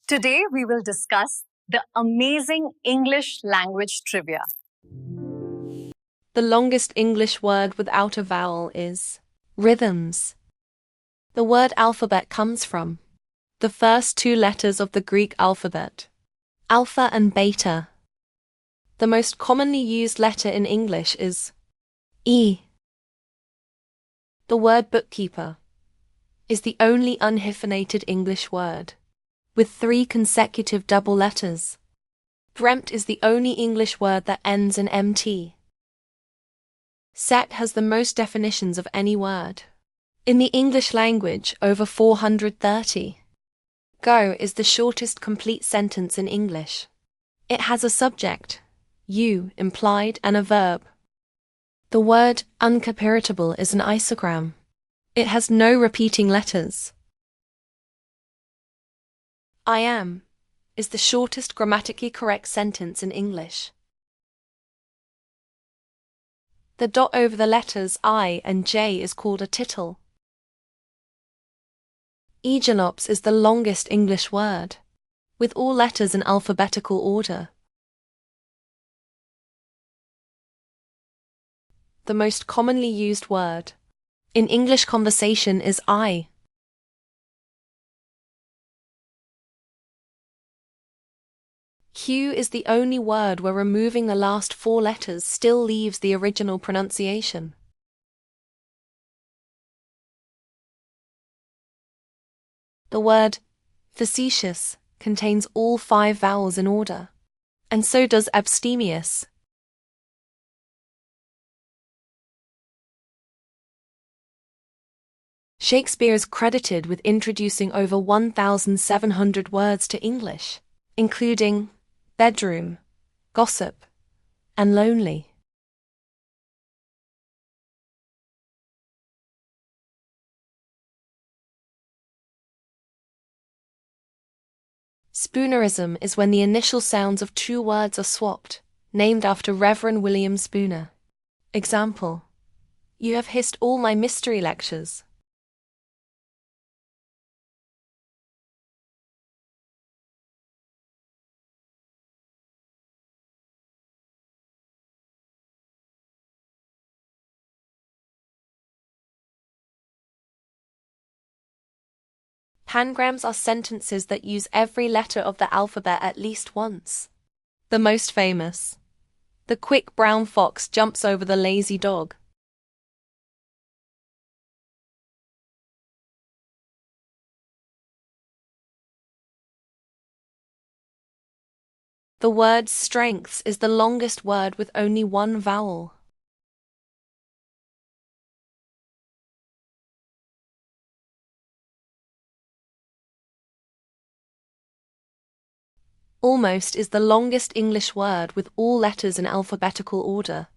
Today we will discuss the amazing English language trivia. The longest English word without a vowel is rhythms. The word alphabet comes from the first two letters of the Greek alphabet, alpha and beta. The most commonly used letter in English is E. The word bookkeeper is the only unhyphenated English word with 3 consecutive double letters. Dreamt is the only English word that ends in MT. Set has the most definitions of any word in the English language, over 430. Go is the shortest complete sentence in English. It has a subject, you, implied, and a verb. The word uncapiritable is an isogram. It has no repeating letters. I am is the shortest grammatically correct sentence in English. The dot over the letters I and J is called a tittle. Aegilops is the longest English word, with all letters in alphabetical order. The most commonly used word in English conversation is I. Q is the only word where removing the last 4 letters still leaves the original pronunciation. The word facetious contains all 5 vowels in order, and so does abstemious. Shakespeare is credited with introducing over 1,700 words to English, including bedroom, gossip, and lonely. Spoonerism is when the initial sounds of 2 words are swapped, named after Reverend William Spooner. Example: you have hissed all my mystery lectures. Pangrams are sentences that use every letter of the alphabet at least once. The most famous: the quick brown fox jumps over the lazy dog. The word strengths is the longest word with only 1 vowel. Almost is the longest English word with all letters in alphabetical order.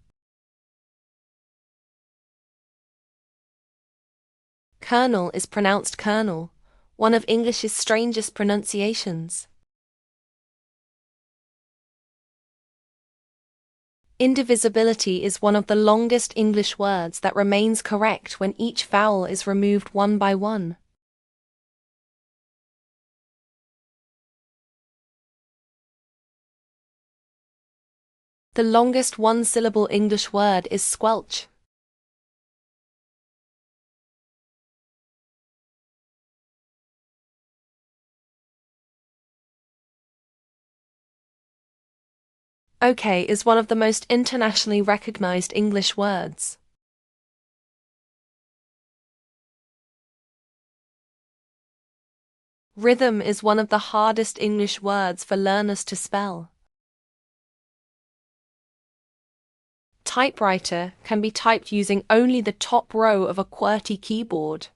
Colonel is pronounced kernel, one of English's strangest pronunciations. Indivisibility is one of the longest English words that remains correct when each vowel is removed one by one. The longest 1-syllable English word is squelch. Okay is one of the most internationally recognized English words. Rhythm is one of the hardest English words for learners to spell. Typewriter can be typed using only the top row of a QWERTY keyboard.